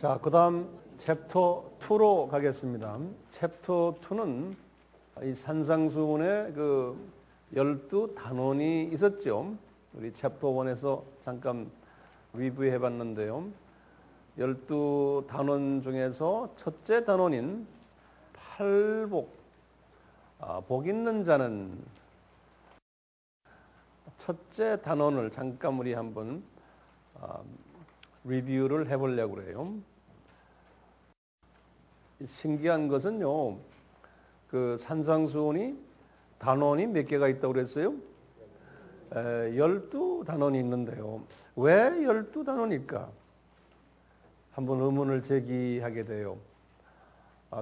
자, 그 다음 챕터 2로 가겠습니다. 챕터 2는 이 산상수훈의 그 12단원이 있었죠. 우리 챕터 1에서 잠깐 리뷰해 봤는데요. 12단원 중에서 첫째 단원인 팔복, 복 있는 자는, 첫째 단원을 잠깐 우리 한번 리뷰를 해보려고 그래요. 신기한 것은요, 그 산상수훈이 단원이 몇 개가 있다고 그랬어요? 12단원이 있는데요. 왜 12단원일까? 한번 의문을 제기하게 돼요.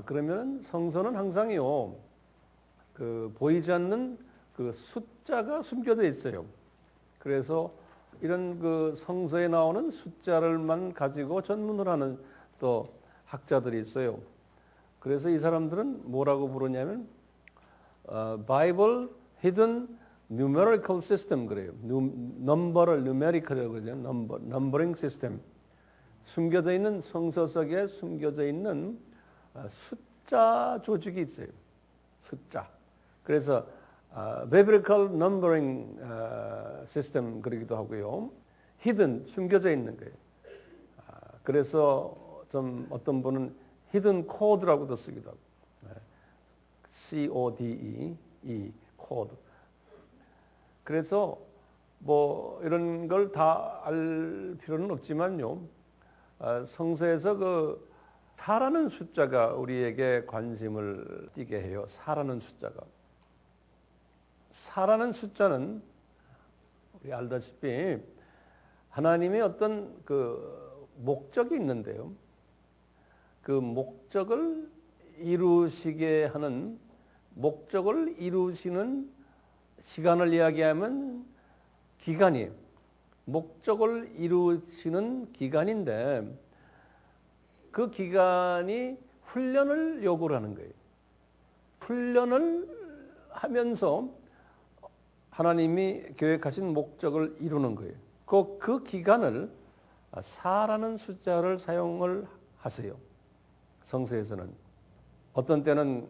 그러면 성서는 항상요, 그 보이지 않는 그 숫자가 숨겨져 있어요. 그래서 이런 그 성서에 나오는 숫자를만 가지고 전문을 하는 또 학자들이 있어요. 그래서 이 사람들은 뭐라고 부르냐면 Bible Hidden Numerical System 그래요. 넘버를 numerical이라고 그러죠. 넘버링 시스템. 숨겨져 있는 성서 속에 숨겨져 있는 숫자 조직이 있어요. 숫자. 그래서 Biblical Numbering System 그러기도 하고요. Hidden 숨겨져 있는 거예요. 그래서 좀 어떤 분은 Hidden Code라고도 쓰기도 하고, C-O-D-E, 코드. 그래서 뭐 이런 걸 다 알 필요는 없지만요. 성서에서 그 4라는 숫자가 우리에게 관심을 띠게 해요. 4라는 숫자가. 4라는 숫자는 우리 알다시피 하나님의 어떤 그 목적이 있는데요. 그 목적을 이루시게 하는, 목적을 이루시는 시간을 이야기하면 기간이에요. 목적을 이루시는 기간인데 그 기간이 훈련을 요구를 하는 거예요. 훈련을 하면서 하나님이 계획하신 목적을 이루는 거예요. 그 기간을 4라는 숫자를 사용을 하세요. 성서에서는. 어떤 때는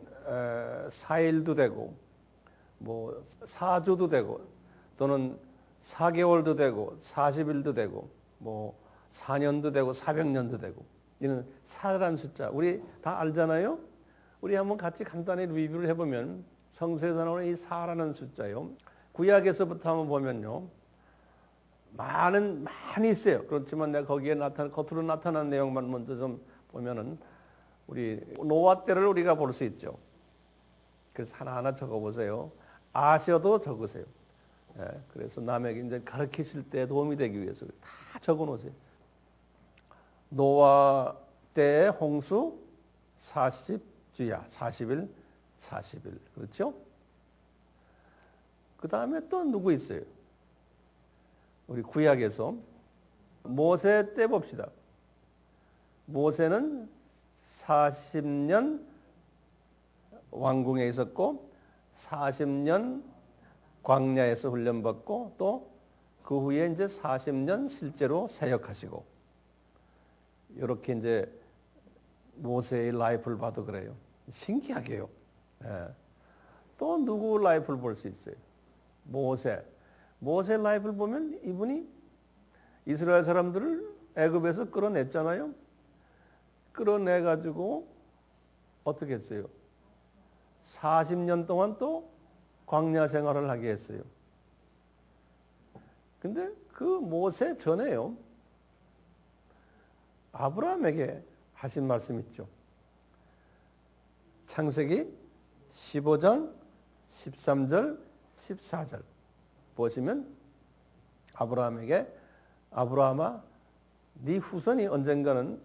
4일도 되고 뭐 4주도 되고 또는 4개월도 되고 40일도 되고 뭐 4년도 되고 400년도 되고, 이는 4라는 숫자 우리 다 알잖아요. 우리 한번 같이 간단히 리뷰를 해보면 성서에서 나오는 이 4라는 숫자요, 구약에서부터 한번 보면요 많이 있어요. 그렇지만 내가 거기에 겉으로 나타난 내용만 먼저 좀 보면은 우리 노아 때를 우리가 볼 수 있죠. 그래서 하나하나 적어보세요. 아셔도 적으세요. 그래서 남에게 이제 가르치실 때 도움이 되기 위해서 다 적어놓으세요. 노아 때의 홍수 40주야. 40일, 40일. 그렇죠? 그 다음에 또 누구 있어요? 우리 구약에서 모세 때 봅시다. 모세는 40년 왕궁에 있었고 40년 광야에서 훈련받고 또 그 후에 이제 40년 실제로 사역하시고, 이렇게 이제 모세의 라이프를 봐도 그래요. 신기하게요. 또 누구 라이프를 볼 수 있어요? 모세 라이프를 보면 이분이 이스라엘 사람들을 애굽에서 끌어냈잖아요. 끌어내가지고 어떻게 했어요? 40년 동안 또 광야 생활을 하게 했어요. 근데 그 모세 전에요, 아브라함에게 하신 말씀 있죠. 창세기 15장 13절 14절 보시면 아브라함에게, 아브라함아 네 후손이 언젠가는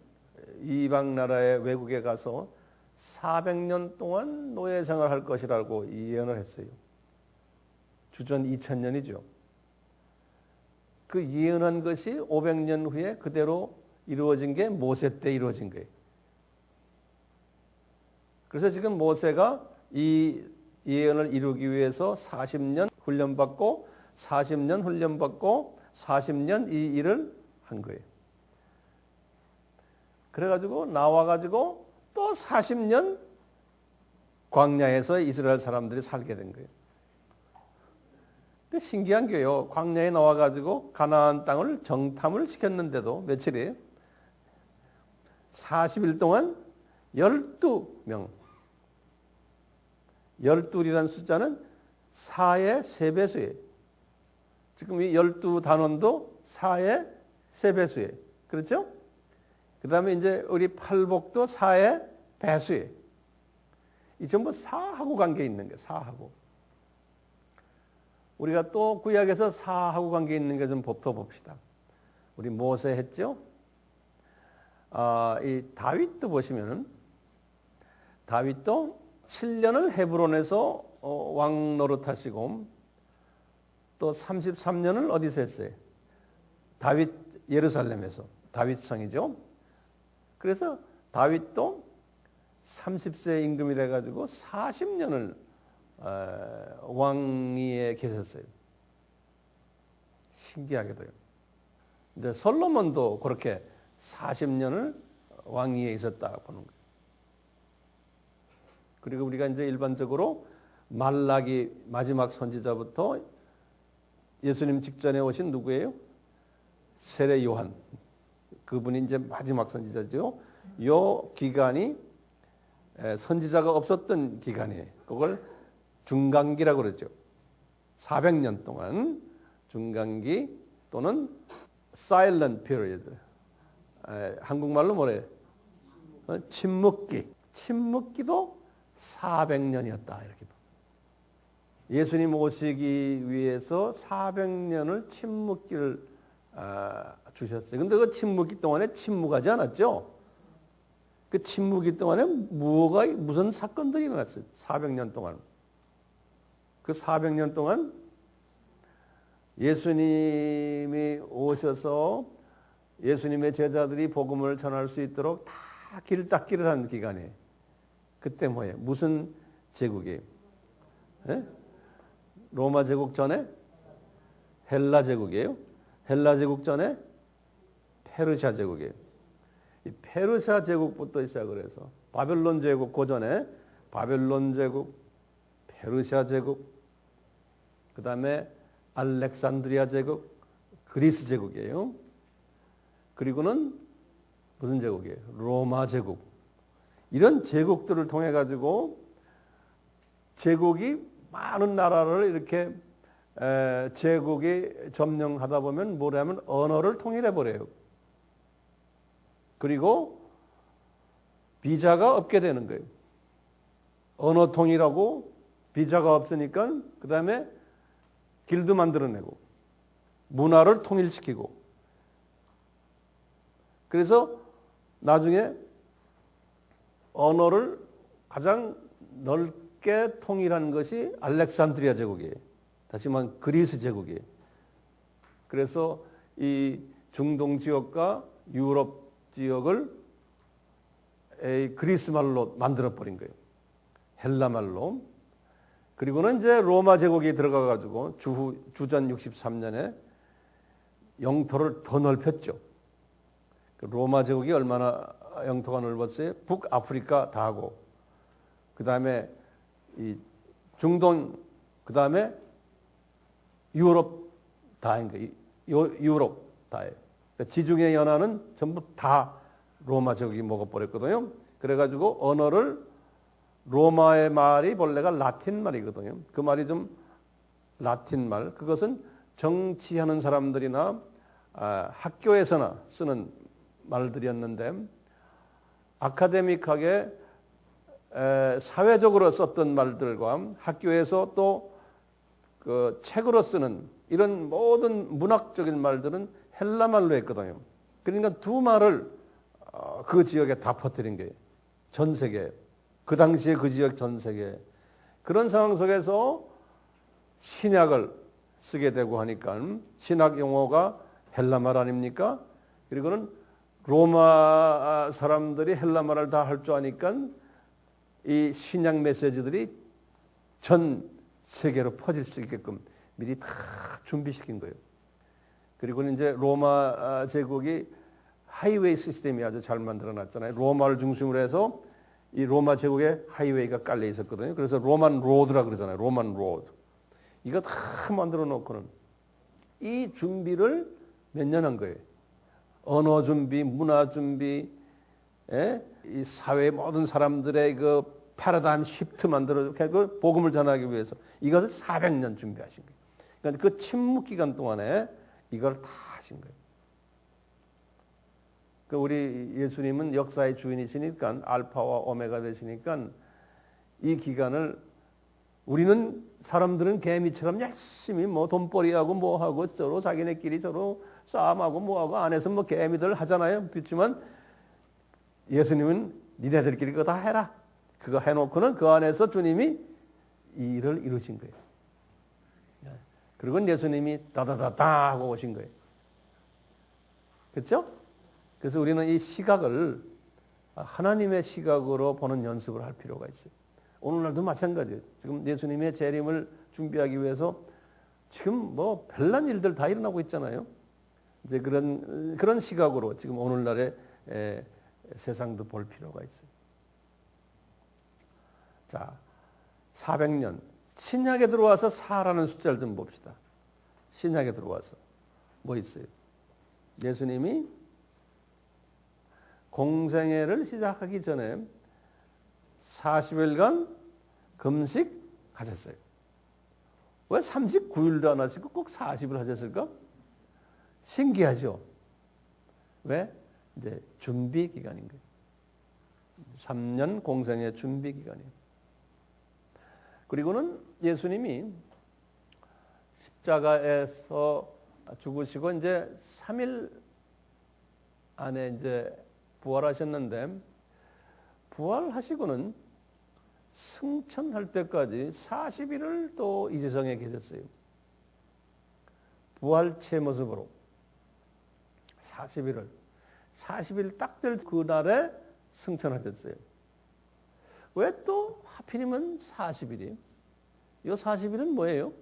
이방 나라의 외국에 가서 400년 동안 노예 생활할 것이라고 예언을 했어요. 주전 2000년이죠. 그 예언한 것이 500년 후에 그대로 이루어진 게 모세 때 이루어진 거예요. 그래서 지금 모세가 이 예언을 이루기 위해서 40년 훈련받고 40년 훈련받고 40년 이 일을 한 거예요. 그래가지고 나와가지고 또 40년 광야에서 이스라엘 사람들이 살게 된 거예요. 근데 신기한 게요. 광야에 나와가지고 가나안 땅을 정탐을 시켰는데도 며칠이에요? 40일 동안 12명. 12이라는 숫자는 4의 3배수예요. 지금 이 12단원도 4의 3배수예요. 그렇죠? 그 다음에 이제 우리 팔복도 4의 배수예요. 이 전부 4하고 관계 있는 거예요. 4하고. 우리가 또 구약에서 4하고 관계 있는 게 좀 더 봅시다. 우리 모세 했죠? 이 다윗도 보시면은 다윗도 7년을 헤브론에서 왕 노릇하시고 또 33년을 어디서 했어요? 다윗 예루살렘에서 다윗성이죠. 그래서 다윗도 30세 임금이 돼가지고 40년을 왕위에 계셨어요. 신기하게도요. 근데 솔로몬도 그렇게 40년을 왕위에 있었다 보는 거예요. 그리고 우리가 이제 일반적으로 말라기 마지막 선지자부터 예수님 직전에 오신 누구예요? 세례 요한. 그분이 이제 마지막 선지자죠. 요 기간이 선지자가 없었던 기간이에요. 그걸 중간기라고 그러죠. 400년 동안 중간기 또는 silent period. 한국말로 뭐래요? 침묵기. 침묵기도 400년이었다. 이렇게. 예수님 오시기 위해서 400년을 침묵기를 주셨어요. 근데 그 침묵기 동안에 침묵하지 않았죠? 그 침묵기 동안에 무슨 사건들이 일어났어요? 400년 동안. 그 400년 동안 예수님이 오셔서 예수님의 제자들이 복음을 전할 수 있도록 다 길닦기를 한 기간에 그때 뭐예요? 무슨 제국이에요? 예? 로마 제국 전에 헬라 제국이에요. 헬라 제국 전에 페르시아 제국이에요. 이 페르시아 제국부터 시작을 해서 바벨론 제국 그 전에 바벨론 제국, 페르시아 제국, 그 다음에 알렉산드리아 제국, 그리스 제국이에요. 그리고는 무슨 제국이에요? 로마 제국. 이런 제국들을 통해 가지고 제국이 많은 나라를 이렇게 제국이 점령하다 보면 뭐냐면 언어를 통일해 버려요. 그리고 비자가 없게 되는 거예요. 언어 통일하고 비자가 없으니까 그 다음에 길드 만들어내고 문화를 통일시키고 그래서 나중에 언어를 가장 넓게 통일한 것이 알렉산드리아 제국이에요. 다시 말하면 그리스 제국이에요. 그래서 이 중동 지역과 유럽 지역을 그리스 말로 만들어버린 거예요. 헬라 말로. 그리고는 이제 로마 제국이 들어가가지고 주전 63년에 영토를 더 넓혔죠. 로마 제국이 얼마나 영토가 넓었어요? 북아프리카 다 하고, 그 다음에 이 중동, 그 다음에 유럽 다 한 거예요. 유럽 다 해요. 그러니까 지중해 연안은 전부 다 로마 제국이 먹어버렸거든요. 그래가지고 언어를 로마의 말이 본래가 라틴 말이거든요. 그 말이 좀 라틴 말, 그것은 정치하는 사람들이나 학교에서나 쓰는 말들이었는데 아카데믹하게 사회적으로 썼던 말들과 학교에서 또 그 책으로 쓰는 이런 모든 문학적인 말들은 헬라 말로 했거든요. 그러니까 두 말을 그 지역에 다 퍼뜨린 거예요. 전 세계. 그 당시에 그 지역 전 세계. 그런 상황 속에서 신약을 쓰게 되고 하니까 신학 용어가 헬라 말 아닙니까? 그리고는 로마 사람들이 헬라 말을 다 할 줄 아니까 이 신약 메시지들이 전 세계로 퍼질 수 있게끔 미리 다 준비시킨 거예요. 그리고 이제 로마 제국이 하이웨이 시스템이 아주 잘 만들어 놨잖아요. 로마를 중심으로 해서 이 로마 제국에 하이웨이가 깔려 있었거든요. 그래서 로만 로드라 그러잖아요. 로만 로드. 이거 다 만들어 놓고는 이 준비를 몇 년 한 거예요. 언어 준비, 문화 준비, 이 사회 모든 사람들의 그 패러다임 시프트 만들어 그 복음을 전하기 위해서 이것을 400년 준비하신 거예요. 그러니까 그 침묵 기간 동안에 이걸 다 하신 거예요. 그 우리 예수님은 역사의 주인이시니까 알파와 오메가 되시니까 이 기간을 우리는 사람들은 개미처럼 열심히 뭐 돈벌이하고 뭐하고 서로 자기네끼리 서로 싸움하고 뭐하고 안에서 뭐 개미들 하잖아요. 그렇지만 예수님은 니네들끼리 그거 다 해라. 그거 해놓고는 그 안에서 주님이 이 일을 이루신 거예요. 그리고 예수님이 다다다다 하고 오신 거예요. 그렇죠? 그래서 우리는 이 시각을 하나님의 시각으로 보는 연습을 할 필요가 있어요. 오늘날도 마찬가지예요. 지금 예수님의 재림을 준비하기 위해서 지금 뭐 별난 일들 다 일어나고 있잖아요. 이제 그런 시각으로 지금 오늘날의 세상도 볼 필요가 있어요. 자, 400년 신약에 들어와서 4라는 숫자를 좀 봅시다. 신약에 들어와서 뭐 있어요? 예수님이 공생애를 시작하기 전에 40일간 금식 하셨어요. 왜 39일도 안 하시고 꼭 40일 하셨을까? 신기하죠? 왜? 이제 준비 기간인 거예요. 3년 공생애 준비 기간이에요. 그리고는 예수님이 십자가에서 죽으시고 이제 3일 안에 이제 부활하셨는데 부활하시고는 승천할 때까지 40일을 또 이 세상에 계셨어요. 부활체 모습으로 40일 딱 될 그날에 승천하셨어요. 왜 또 하필이면 40일이에요? 이 40일은 뭐예요?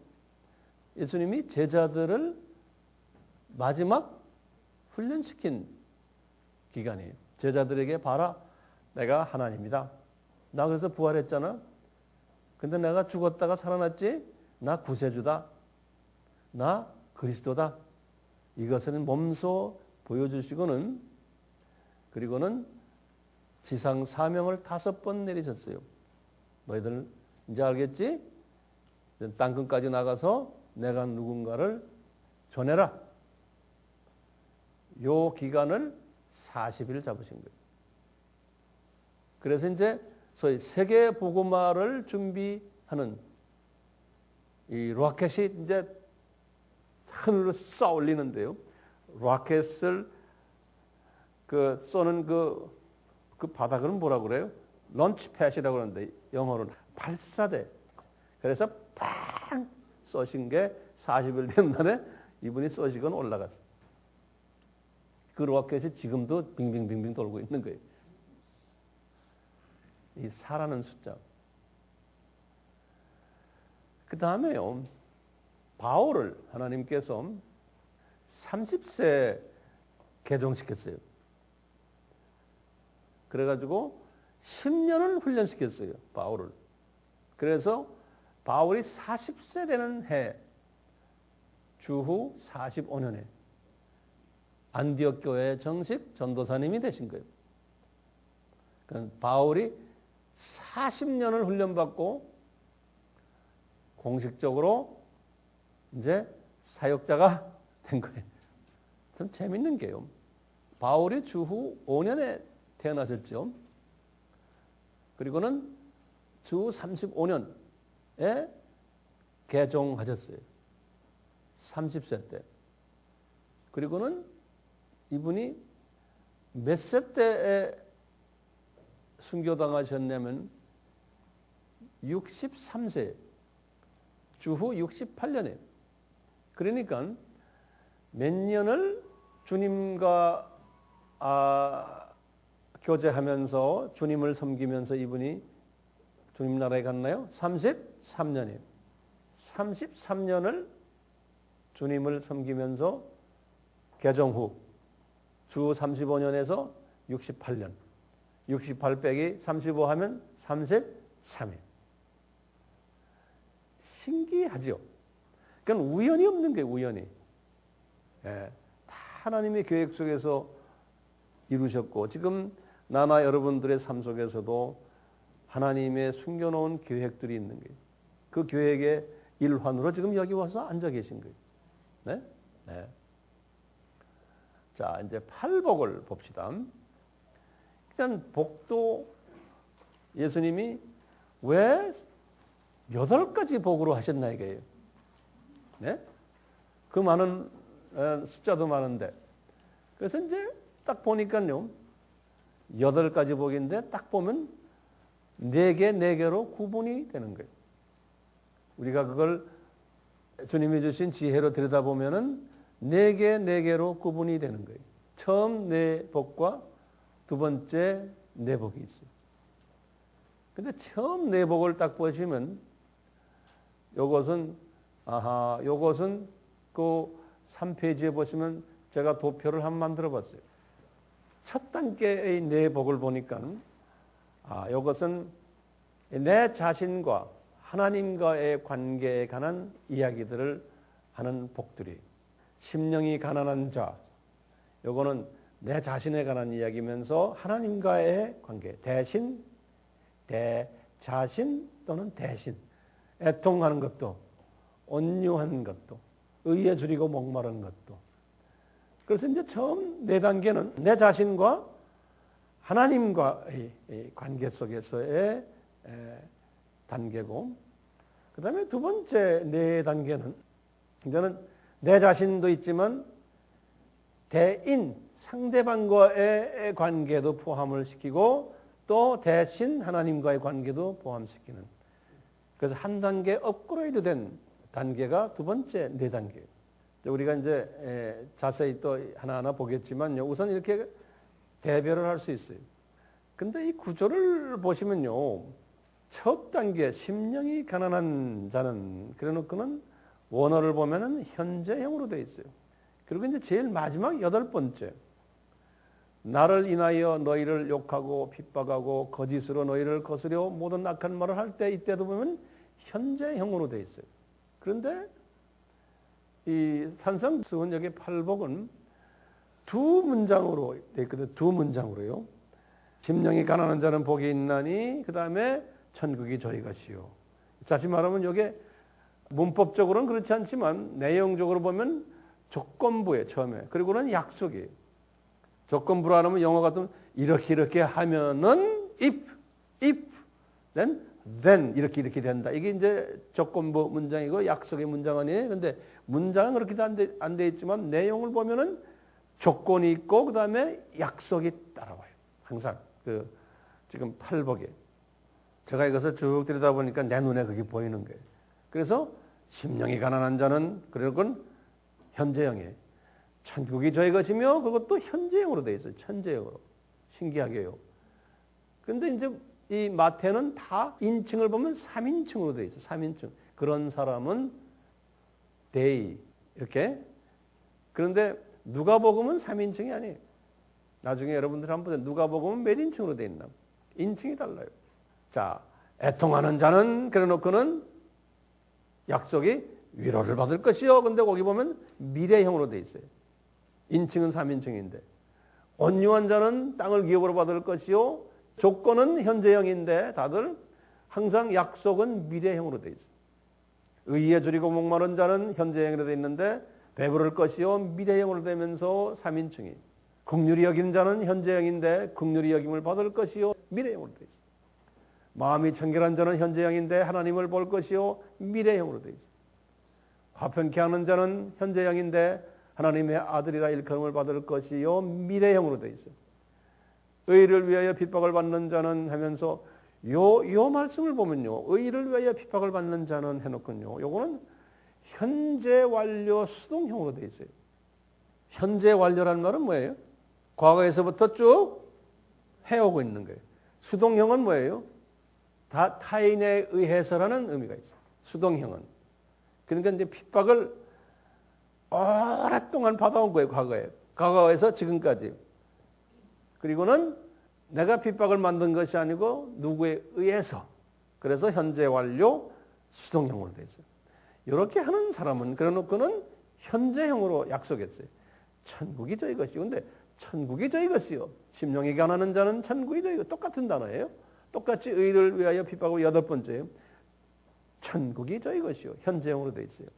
예수님이 제자들을 마지막 훈련시킨 기간이에요. 제자들에게 봐라, 내가 하나님이다. 나 그래서 부활했잖아. 근데 내가 죽었다가 살아났지? 나 구세주다. 나 그리스도다. 이것을 몸소 보여주시고는 그리고는 지상 사명을 5번 내리셨어요. 너희들 이제 알겠지? 땅끝까지 나가서 내가 누군가를 전해라. 요 기간을 40일 잡으신 거예요. 그래서 이제 소위 세계 복음화를 준비하는 이 로켓이 이제 하늘로 쏘아 올리는데요. 로켓을 쏘는 그 바닥은 뭐라고 그래요? 런치패드라고 그러는데 영어로는 발사대. 그래서 팡 쏘신 게 40일 된 날에 이분이 쏘시건 올라갔어요. 그 로켓이 지금도 빙빙빙빙 돌고 있는 거예요. 이 4라는 숫자. 그 다음에요. 바울을 하나님께서 30세 개종시켰어요. 그래가지고 10년을 훈련시켰어요. 바울을. 그래서 바울이 40세 되는 해 주후 45년에 안디옥 교회의 정식 전도사님이 되신 거예요. 그러니까 바울이 40년을 훈련받고 공식적으로 이제 사역자가 된 거예요. 참 재밌는 게요. 바울이 주후 5년에 태어나셨죠. 그리고는 주 35년에 개종하셨어요. 30세 때. 그리고는 이분이 몇 세 때에 순교당하셨냐면 63세, 주후 68년에. 그러니까 몇 년을 주님과 교제하면서 주님을 섬기면서 이분이 주님 나라에 갔나요? 33년이에요. 33년을 주님을 섬기면서 개종 후 주 35년에서 68년. 68 빼기 35 하면 33일. 신기하죠? 그러니까 우연이 없는 거예요, 우연이. 예, 다 하나님의 계획 속에서 이루셨고, 지금 나나 여러분들의 삶 속에서도 하나님의 숨겨놓은 계획들이 있는 거예요. 그 계획의 일환으로 지금 여기 와서 앉아 계신 거예요. 네? 네. 자, 이제 팔복을 봅시다. 그냥 복도 예수님이 왜 8가지 복으로 하셨나 이거예요. 네? 그 많은 숫자도 많은데. 그래서 이제 딱 보니까요. 8가지 복인데 딱 보면 4개, 4개로 구분이 되는 거예요. 우리가 그걸 주님이 주신 지혜로 들여다보면은 4개, 4개로 구분이 되는 거예요. 처음 4복과 두 번째 4복이 있어요. 근데 처음 4복을 딱 보시면 요것은 그 3페이지에 보시면 제가 도표를 한번 만들어 봤어요. 첫 단계의 4복을 보니까 요것은 내 자신과 하나님과의 관계에 관한 이야기들을 하는 복들이, 심령이 가난한 자, 요거는 내 자신에 관한 이야기면서 하나님과의 관계, 대신, 대자신 또는 대신, 애통하는 것도, 온유한 것도, 의에 줄이고 목마른 것도. 그래서 이제 처음 4단계는 내 자신과 하나님과의 관계 속에서의 단계고, 그 다음에 두 번째 4단계는 이제는 내 자신도 있지만 대인, 상대방과의 관계도 포함을 시키고 또 대신 하나님과의 관계도 포함시키는, 그래서 한 단계 업그레이드 된 단계가 두 번째 4단계. 우리가 이제 자세히 또 하나하나 보겠지만요. 우선 이렇게 대별을 할 수 있어요. 근데 이 구조를 보시면요. 첫 단계, 심령이 가난한 자는, 그래 놓고는 원어를 보면은 현재형으로 되어 있어요. 그리고 이제 제일 마지막 8번째. 나를 인하여 너희를 욕하고 핍박하고 거짓으로 너희를 거스려 모든 악한 말을 할 때, 이때도 보면 현재형으로 되어 있어요. 그런데 이 산상수훈역의 8복은 두 문장으로 되어 있거든요. 두 문장으로요. 심령이 가난한 자는 복이 있나니, 그 다음에 천국이 저희 것이요. 다시 말하면 이게 문법적으로는 그렇지 않지만 내용적으로 보면 조건부에 처음에, 그리고는 약속이에요. 조건부로 하면 영어 같으면 이렇게 하면은 if, then 이렇게 된다. 이게 이제 조건부 문장이고 약속의 문장 아니에요. 근데 문장은 그렇게 안 돼 있지만 내용을 보면은 조건이 있고 그 다음에 약속이 따라와요. 항상 그 지금 8복에 제가 이것을 쭉 들여다보니까 내 눈에 그게 보이는 거예요. 그래서 심령이 가난한 자는, 그리고는 현재형이에요. 천국이 저희 것이며, 그것도 현재형으로 되어 있어요. 현재형으로. 신기하게요. 그런데 이제 이 마태는 다 인칭을 보면 3인칭으로 되어 있어요. 3인칭. 그런 사람은 they 이렇게. 그런데 누가복음은 3인칭이 아니에요. 나중에 여러분들 한번 누가복음은 몇 인칭으로 되어 있나? 인칭이 달라요. 자, 애통하는 자는 그래 놓고는 약속이 위로를 받을 것이요. 근데 거기 보면 미래형으로 되어 있어요. 인칭은 3인칭인데. 온유한 자는 땅을 기업으로 받을 것이요. 조건은 현재형인데 다들 항상 약속은 미래형으로 되어 있어요. 의에 줄이고 목마른 자는 현재형으로 되어 있는데 배부를 것이요. 미래형으로 되면서 3인칭이. 긍휼히 여기는 자는 현재형인데 긍휼히 여김을 받을 것이요. 미래형으로 되어 있어요. 마음이 청결한 자는 현재형인데 하나님을 볼 것이요. 미래형으로 되어 있어요. 화평케 하는 자는 현재형인데 하나님의 아들이라 일컬음을 받을 것이요. 미래형으로 되어 있어요. 의를 위하여 핍박을 받는 자는 하면서 요 말씀을 보면요. 의를 위하여 핍박을 받는 자는 해놓군요. 요거는 현재 완료 수동형으로 되어 있어요. 현재 완료라는 말은 뭐예요? 과거에서부터 쭉 해오고 있는 거예요. 수동형은 뭐예요? 다 타인에 의해서라는 의미가 있어요. 수동형은. 그러니까 이제 핍박을 오랫동안 받아온 거예요. 과거에. 과거에서 지금까지. 그리고는 내가 핍박을 만든 것이 아니고 누구에 의해서. 그래서 현재 완료 수동형으로 되어 있어요. 이렇게 하는 사람은 그래놓고는 현재형으로 약속했어요. 천국이 저희 것이요. 근데 천국이 저희 것이요. 심령이 가난한 자는 천국이 저희 것. 똑같은 단어예요. 똑같이 의를 위하여 핍박하고 8번째예요. 천국이 저희 것이요. 현재형으로 되어 있어요.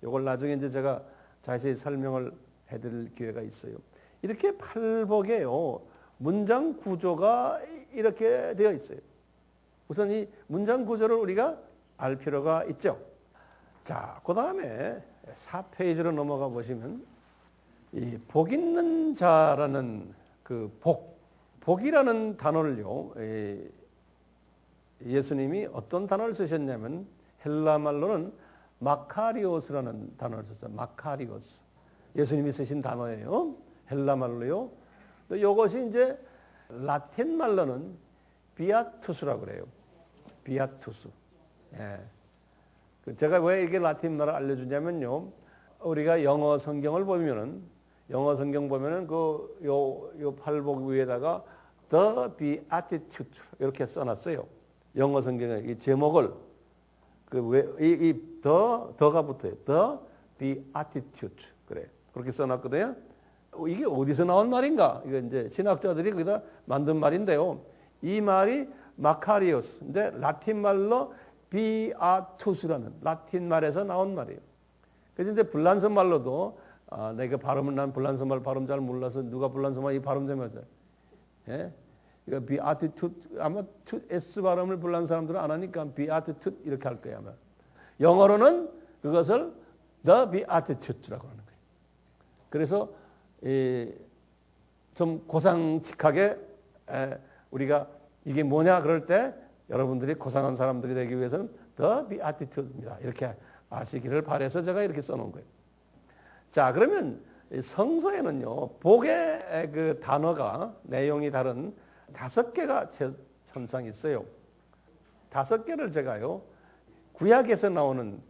이걸 나중에 이제 제가 자세히 설명을 해드릴 기회가 있어요. 이렇게 팔복에요. 문장 구조가 이렇게 되어 있어요. 우선 이 문장 구조를 우리가 알 필요가 있죠. 자, 그 다음에 4페이지로 넘어가 보시면 이 복 있는 자라는 그 복이라는 단어를요, 예수님이 어떤 단어를 쓰셨냐면 헬라 말로는 마카리오스라는 단어를 썼어요. 마카리오스. 예수님이 쓰신 단어예요. 헬라 말로요. 또 이것이 이제 라틴 말로는 비아투스라고 그래요. 비아투스. 예. 제가 왜 이게 라틴 말을 알려주냐면요. 우리가 영어 성경을 보면은 요 팔복 위에다가 The Beatitude 이렇게 써놨어요. 영어 성경에 이 제목을 더가 붙어요. The Beatitude 그래. 그렇게 써놨거든요. 이게 어디서 나온 말인가? 이거 이제 신학자들이 거기다 만든 말인데요. 이 말이 마카리오스. 근데 라틴 말로 비아투스라는 라틴 말에서 나온 말이에요. 그래서 이제 불란서 말로도 내가 난 불란서 말 발음 잘 몰라서 누가 불란서 말 이 발음 좀 하자. 예? 그러니까 비아티투드 아마 S 발음을 불란 사람들은 안 하니까 비아티투드 이렇게 할 거예요 아마. 영어로는 그것을 the beatitude라고 하는 거예요. 그래서 좀 고상틱하게 우리가 이게 뭐냐 그럴 때 여러분들이 고상한 사람들이 되기 위해서는 the beatitude입니다. 이렇게 아시기를 바라서 제가 이렇게 써놓은 거예요. 자, 그러면 성서에는요, 복의 그 단어가 내용이 다른 5개가 천상이 있어요. 5개를 제가요, 구약에서 나오는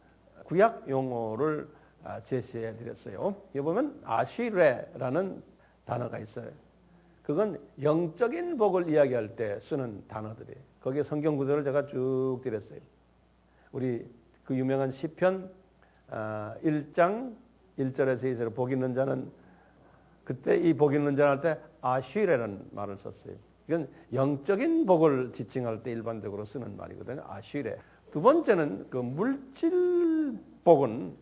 구약 용어를 제시해 드렸어요. 여기 보면 아시레라는 단어가 있어요. 그건 영적인 복을 이야기할 때 쓰는 단어들이에요. 거기에 성경 구절을 제가 쭉 드렸어요. 우리 그 유명한 시편 1장 1절에서 2절에 복 있는 자는 그때 이 복 있는 자 할 때 아시레라는 말을 썼어요. 이건 영적인 복을 지칭할 때 일반적으로 쓰는 말이거든요. 아시레. 두 번째는 그 물질 복은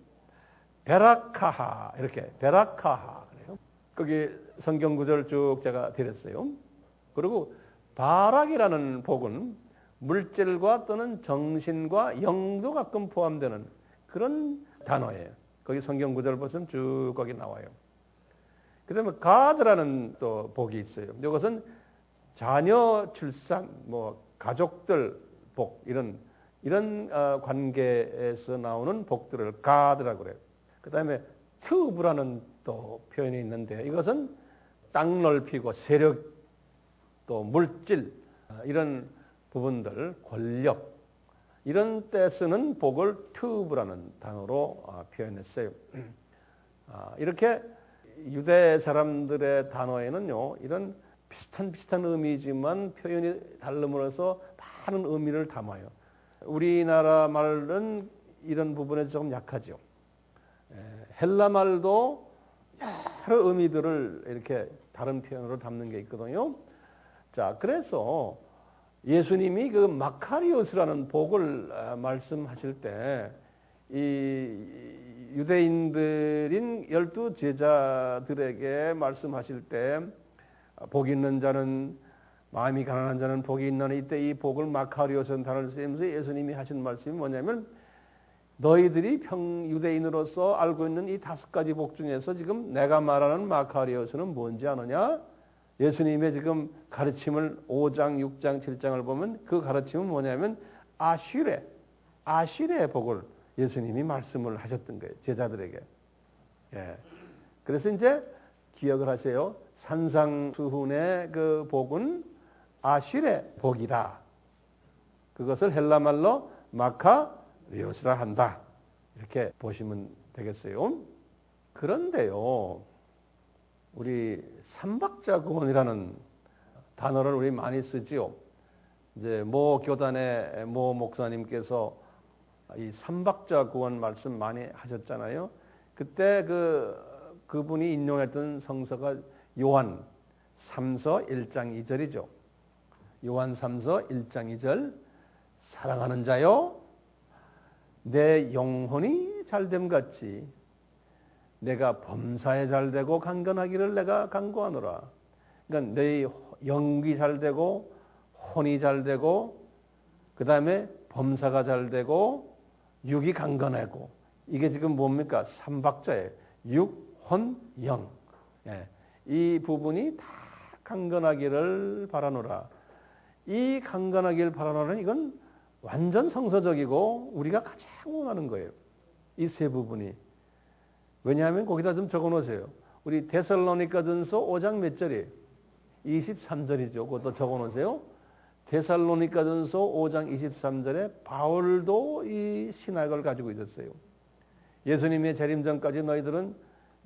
베라카하 이렇게 베라카하 그래요. 거기 성경 구절 쭉 제가 드렸어요. 그리고 바락이라는 복은 물질과 또는 정신과 영도 가끔 포함되는 그런 단어예요. 거기 성경 구절 보시면 쭉 거기 나와요. 그 다음에 가드라는 또 복이 있어요. 이것은 자녀 출산, 가족들 복, 이런 관계에서 나오는 복들을 가드라고 그래요. 그 다음에 튜브라는 또 표현이 있는데 이것은 땅 넓히고 세력, 또 물질, 이런 부분들, 권력, 이런 때 쓰는 복을 튜브라는 단어로 표현했어요. 이렇게 유대 사람들의 단어에는요, 이런 비슷한 의미지만 표현이 다름으로써 많은 의미를 담아요. 우리나라 말은 이런 부분에서 조금 약하죠. 헬라 말도 여러 의미들을 이렇게 다른 표현으로 담는 게 있거든요. 자, 그래서 예수님이 그 마카리오스라는 복을 말씀하실 때 이 유대인들인 12 제자들에게 말씀하실 때 복 있는 자는 마음이 가난한 자는 복이 있나니 이때 이 복을 마카리오스라는 단어를 쓰면서 예수님이 하신 말씀이 뭐냐면 너희들이 유대인으로서 알고 있는 이 5가지 복 중에서 지금 내가 말하는 마카리오스는 뭔지 아느냐? 예수님의 지금 가르침을 5장, 6장, 7장을 보면 그 가르침은 뭐냐면 아시레의 복을 예수님이 말씀을 하셨던 거예요. 제자들에게. 예. 그래서 이제 기억을 하세요. 산상수훈의 그 복은 아시레 복이다. 그것을 헬라 말로 마카리오스라 한다. 이렇게 보시면 되겠어요. 그런데요, 우리 삼박자구원이라는 단어를 우리 많이 쓰지요. 이제 모 교단의 모 목사님께서 이 삼박자 구원 말씀 많이 하셨잖아요. 그때 그분이 인용했던 성서가 요한 3서 1장 2절이죠. 요한 3서 1장 2절 사랑하는 자여 내 영혼이 잘됨 같이 내가 범사에 잘되고 강건하기를 내가 간구하노라. 그러니까 내 영이 잘되고 혼이 잘되고 그 다음에 범사가 잘되고 육이 강건하고 이게 지금 뭡니까? 삼박자예요. 육, 혼, 영. 예. 이 부분이 다 강건하기를 바라노라. 이 강건하기를 바라노라는 이건 완전 성서적이고 우리가 가장 원하는 거예요. 이 세 부분이. 왜냐하면 거기다 좀 적어 놓으세요. 우리 데살로니가전서 5장 몇 절이에요? 23절이죠. 그것도 적어 놓으세요. 데살로니가전서 5장 23절에 바울도 이 신학을 가지고 있었어요. 예수님의 재림 전까지 너희들은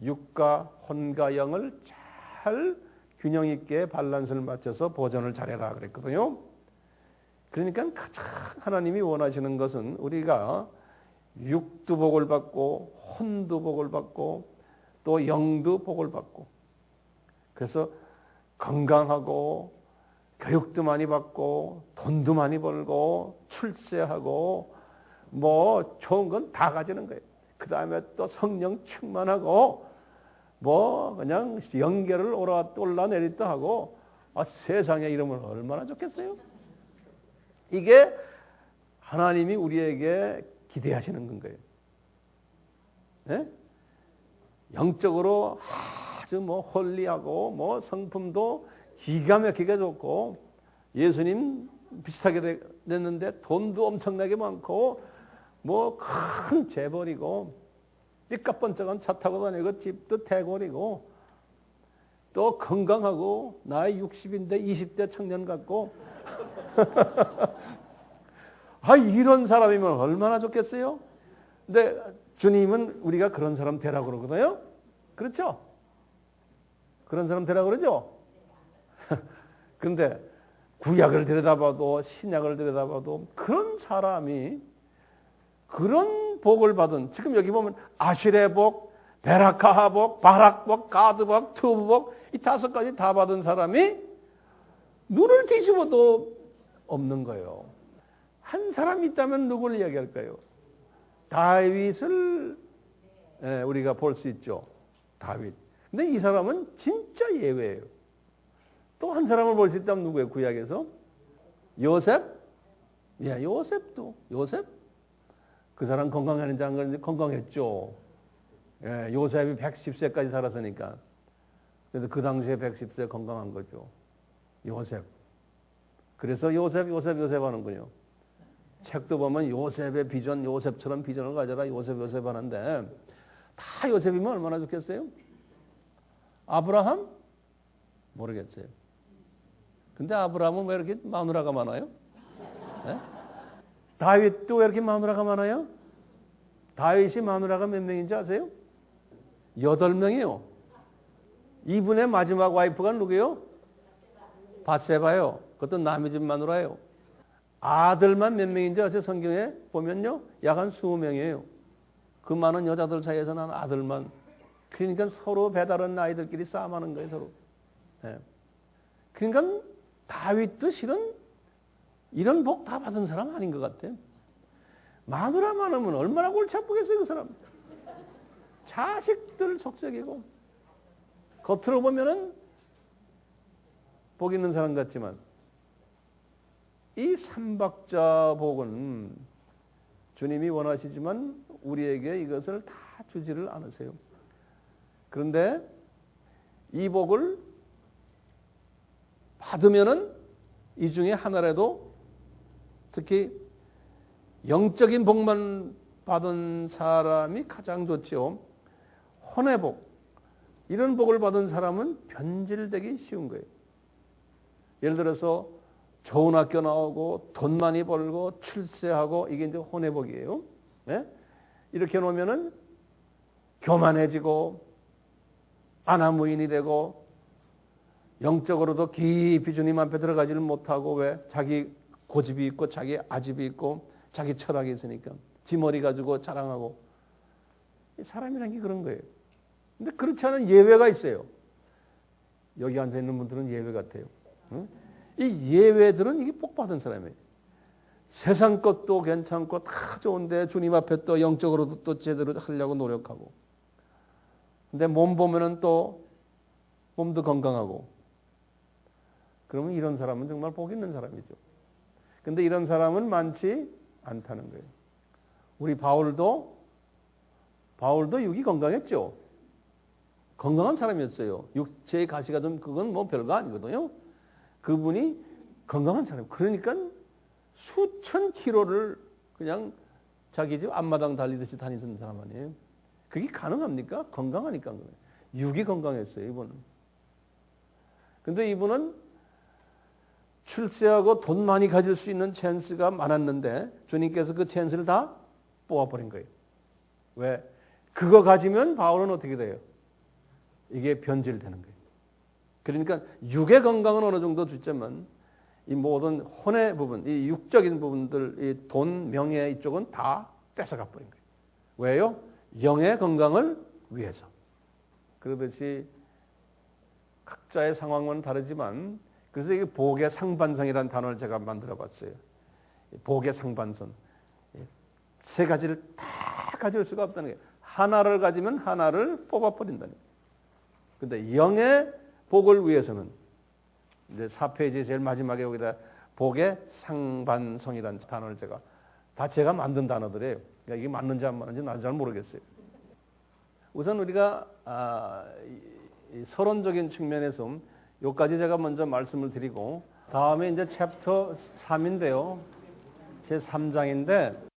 육과 혼과 영을 잘 균형 있게 밸런스를 맞춰서 보존을 잘해라 그랬거든요. 그러니까 가장 하나님이 원하시는 것은 우리가 육도 복을 받고 혼도 복을 받고 또 영도 복을 받고 그래서 건강하고 교육도 많이 받고 돈도 많이 벌고 출세하고 뭐 좋은 건 다 가지는 거예요. 그 다음에 또 성령 충만하고 뭐 그냥 연계를 올라내리다 하고 세상에 이러면 얼마나 좋겠어요? 이게 하나님이 우리에게 기대하시는 건 거예요. 네? 영적으로 아주 뭐 홀리하고 뭐 성품도 기가 막히게 좋고 예수님 비슷하게 됐는데 돈도 엄청나게 많고 뭐 큰 재벌이고 삐까뻔쩍한 차 타고 다니고 집도 대궐이고 또 건강하고 나이 60인데 20대 청년 같고 이런 사람이면 얼마나 좋겠어요? 근데 주님은 우리가 그런 사람 되라고 그러거든요. 그렇죠? 그런 사람 되라고 그러죠? 근데 구약을 들여다봐도 신약을 들여다봐도 그런 사람이 그런 복을 받은 지금 여기 보면 아실의 복, 베라카하 복, 바락 복, 가드 복, 투브 복 이 5가지 다 받은 사람이 눈을 뒤집어도 없는 거예요. 한 사람이 있다면 누구를 이야기할까요? 다윗을 우리가 볼 수 있죠. 다윗. 근데 이 사람은 진짜 예외예요. 또 한 사람을 볼 수 있다면 누구예요? 구약에서? 요셉? 예, 요셉도. 요셉? 그 사람 건강했는지 안 그런지 건강했죠. 예, 요셉이 110세까지 살았으니까. 그래서 그 당시에 110세 건강한 거죠. 요셉. 그래서 요셉 하는군요. 책도 보면 요셉의 비전, 요셉처럼 비전을 가져라 요셉 하는데 다 요셉이면 얼마나 좋겠어요? 아브라함? 모르겠어요. 근데 아브라함은 왜 이렇게 마누라가 많아요? 네? 다윗도 왜 이렇게 마누라가 많아요? 다윗이 마누라가 몇 명인지 아세요? 8명이요. 이분의 마지막 와이프가 누구예요? 밧세바요. 그것도 남의 집 마누라예요. 아들만 몇 명인지 아세요? 성경에 보면요. 약 한 20명이에요. 그 많은 여자들 사이에서 난 아들만. 그러니까 서로 배다른 아이들끼리 싸움하는 거예요. 서로. 네. 그러니까 다윗도 실은 이런 복 다 받은 사람 아닌 것 같아요. 마누라 많으면 얼마나 골치 아프겠어요, 그 사람. 자식들 속썩이고. 겉으로 보면은 복 있는 사람 같지만 이 삼박자 복은 주님이 원하시지만 우리에게 이것을 다 주지를 않으세요. 그런데 이 복을 받으면은 이 중에 하나라도 특히 영적인 복만 받은 사람이 가장 좋죠. 혼의 복. 이런 복을 받은 사람은 변질되기 쉬운 거예요. 예를 들어서 좋은 학교 나오고 돈 많이 벌고 출세하고 이게 이제 혼의 복이에요. 네? 이렇게 놓으면은 교만해지고 아나무인이 되고 영적으로도 깊이 주님 앞에 들어가지를 못하고 왜 자기 고집이 있고 자기 아집이 있고 자기 철학이 있으니까 지 머리 가지고 자랑하고 사람이란 게 그런 거예요. 근데 그렇지 않은 예외가 있어요. 여기 앉아 있는 분들은 예외 같아요. 응? 이 예외들은 이게 복 받은 사람이에요. 세상 것도 괜찮고 다 좋은데 주님 앞에 또 영적으로도 또 제대로 하려고 노력하고. 근데 몸 보면은 또 몸도 건강하고. 그러면 이런 사람은 정말 복 있는 사람이죠. 근데 이런 사람은 많지 않다는 거예요. 우리 바울도 육이 건강했죠. 건강한 사람이었어요. 육체의 가시가 좀 그건 뭐 별거 아니거든요. 그분이 건강한 사람. 그러니까 수천 킬로를 그냥 자기 집 앞마당 달리듯이 다니던 사람 아니에요. 그게 가능합니까? 건강하니까. 육이 건강했어요, 이분은. 근데 이분은 출세하고 돈 많이 가질 수 있는 찬스가 많았는데 주님께서 그 찬스를 다 뽑아버린 거예요. 왜? 그거 가지면 바울은 어떻게 돼요? 이게 변질되는 거예요. 그러니까 육의 건강은 어느 정도 주지만 이 모든 혼의 부분, 이 육적인 부분들, 이 돈, 명예 이쪽은 다 뺏어가 버린 거예요. 왜요? 영의 건강을 위해서. 그러듯이 각자의 상황은 다르지만 그래서 이게 복의 상반선이라는 단어를 제가 만들어 봤어요. 복의 상반선. 세 가지를 다 가질 수가 없다는 거예요. 하나를 가지면 하나를 뽑아버린다는 거예요. 근데 영의 복을 위해서는 이제 4페이지 제일 마지막에 여기다 복의 상반성이라는 단어를 제가 만든 단어들이에요. 그러니까 이게 맞는지 안 맞는지 나도 잘 모르겠어요. 우선 우리가 이 서론적인 측면에서 여기까지 제가 먼저 말씀을 드리고 다음에 이제 챕터 3인데요. 제 3장인데